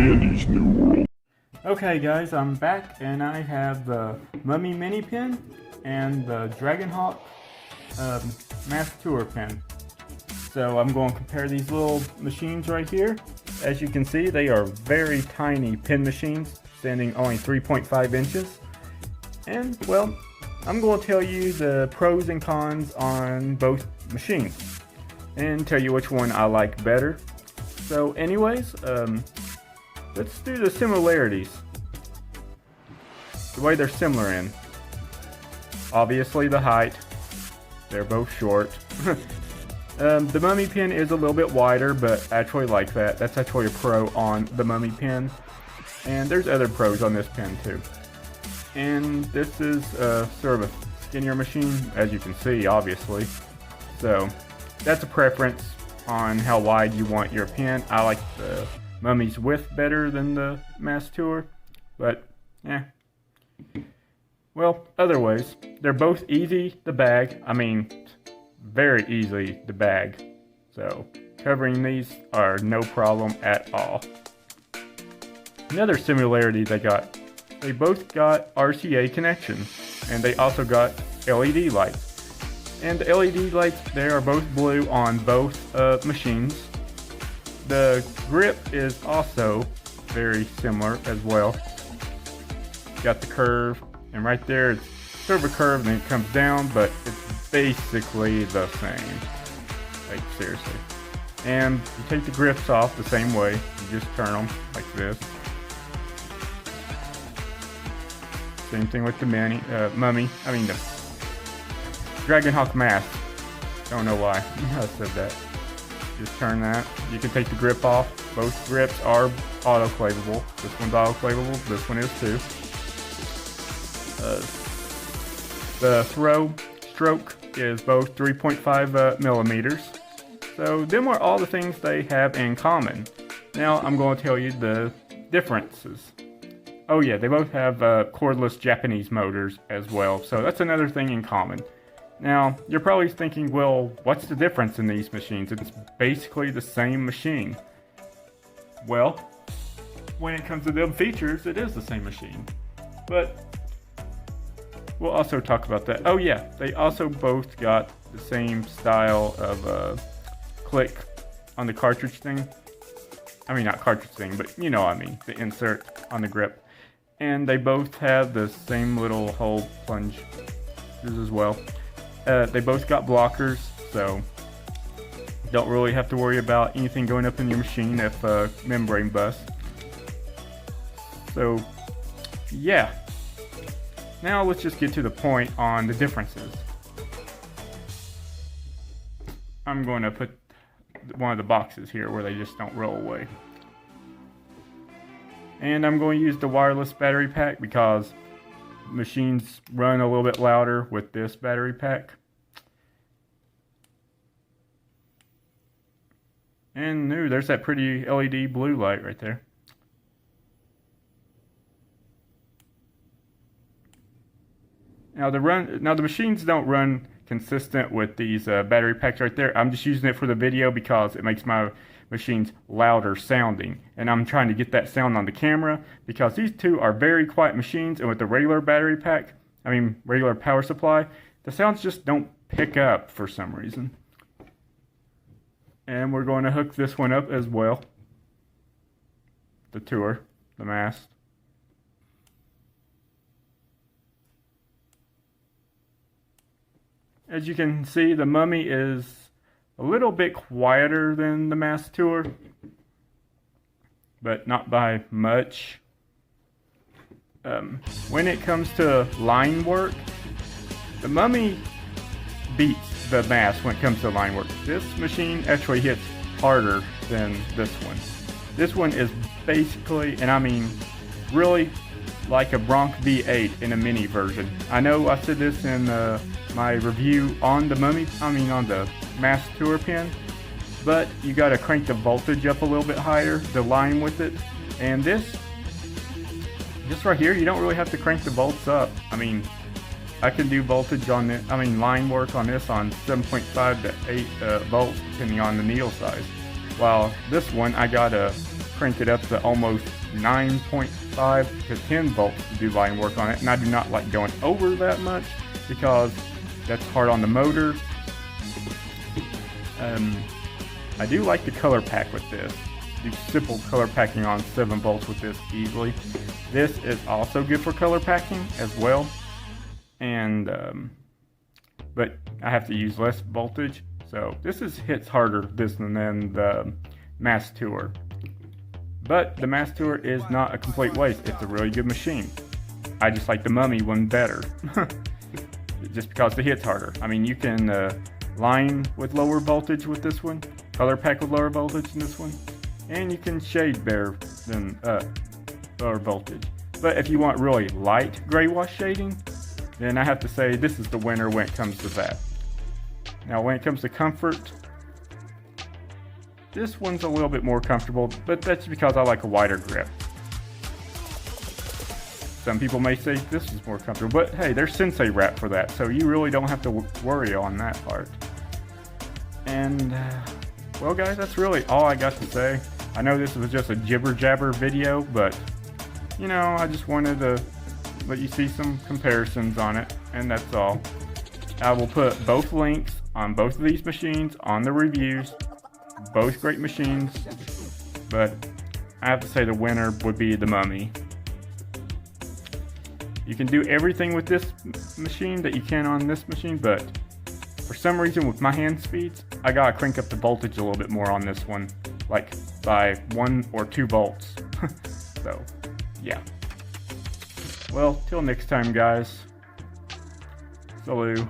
Andy's New World. Okay guys, I'm back and I have the Mummy Mini Pin and the Dragonhawk Mast Tour Pin. So I'm going to compare these little machines right here. As you can see, they are very tiny pin machines, standing only 3.5 inches. And well, I'm going to tell you the pros and cons on both machines and tell you which one I like better. So anyways, let's do the similarities. The way they're similar in. Obviously the height. They're both short. The Mummy Pin is a little bit wider, but I actually like that. That's actually a pro on the Mummy Pin. And there's other pros on this pin too. And this is sort of a skinnier machine, as you can see, obviously. So that's a preference on how wide you want your pin. I like the Mummy's width better than the Mast Tour, but yeah. Well, other ways, they're both easy to bag. I mean, very easy to bag. So covering these are no problem at all. Another similarity they both got RCA connections, and they also got LED lights. And the LED lights, they are both blue on both machines. The grip is also very similar as well. Got the curve, and right there it's sort of a curve and then it comes down, but it's basically the same. Like, seriously. And you take the grips off the same way. You just turn them like this. Same thing with the Mummy. The Dragonhawk Mast. Don't know why I said that. Just turn that. You can take the grip off. Both grips are autoclavable. This one's autoclavable. This one is too. The throw stroke is both 3.5 millimeters. So them are all the things they have in common. Now I'm going to tell you the differences. Oh yeah, they both have cordless Japanese motors as well. So that's another thing in common. Now, you're probably thinking, well, what's the difference in these machines? It's basically the same machine. Well, when it comes to them features, it is the same machine. But we'll also talk about that. Oh yeah, they also both got the same style of click on the cartridge thing. I mean, not cartridge thing, but you know what I mean, the insert on the grip. And they both have the same little hole plunge as well. They both got blockers, so don't really have to worry about anything going up in your machine if membrane busts. So yeah, now let's just get to the point on the differences. I'm going to put one of the boxes here where they just don't roll away. And I'm going to use the wireless battery pack because machines run a little bit louder with this battery pack. And there's that pretty LED blue light right there. Now the machines don't run consistent with these battery packs right there. I'm just using it for the video because it makes my machines louder sounding, and I'm trying to get that sound on the camera because these two are very quiet machines, and with the regular battery pack, regular power supply, the sounds just don't pick up for some reason. And we're going to hook this one up as well, the Mast. As you can see, the Mummy is a little bit quieter than the Mast Tour, but not by much. When it comes to line work, the Mummy beats the Mast when it comes to line work. This machine actually hits harder than this one. This one is basically, and I mean really, like a Bronc V8 in a mini version. I know I said this in my review on the on the Mast Tour pin, but you gotta crank the voltage up a little bit higher to line with it. And this right here, you don't really have to crank the volts up. I mean, I can do voltage on it, line work on this on 7.5 to 8 volts depending on the needle size. While this one, I gotta crank it up to almost 9.5 to 10 volts to do line work on it, and I do not like going over that much because that's hard on the motor. I do like the color pack with this. Do simple color packing on 7 volts with this easily. This is also good for color packing as well, and but I have to use less voltage, so this hits harder than the Mast Tour. But the Mast Tour is not a complete waste. It's a really good machine. I just like the Mummy one better, just because the hit's harder. I mean, you can line with lower voltage with this one, color pack with lower voltage in this one, and you can shade better than lower voltage. But if you want really light gray wash shading, then I have to say this is the winner when it comes to that. Now when it comes to comfort, this one's a little bit more comfortable, but that's because I like a wider grip. Some people may say this is more comfortable, but hey, there's Sensei wrap for that, so you really don't have to worry on that part. And well guys, that's really all I got to say. I know this was just a jibber jabber video, but you know, I just wanted to let you see some comparisons on it, and that's all. I will put both links on both of these machines on the reviews. Both great machines, but I have to say the winner would be the Mummy. You can do everything with this machine that you can on this machine, but for some reason with my hand speeds, I gotta crank up the voltage a little bit more on this one, like by 1 or 2 volts. So, yeah. Well, till next time guys. Salut.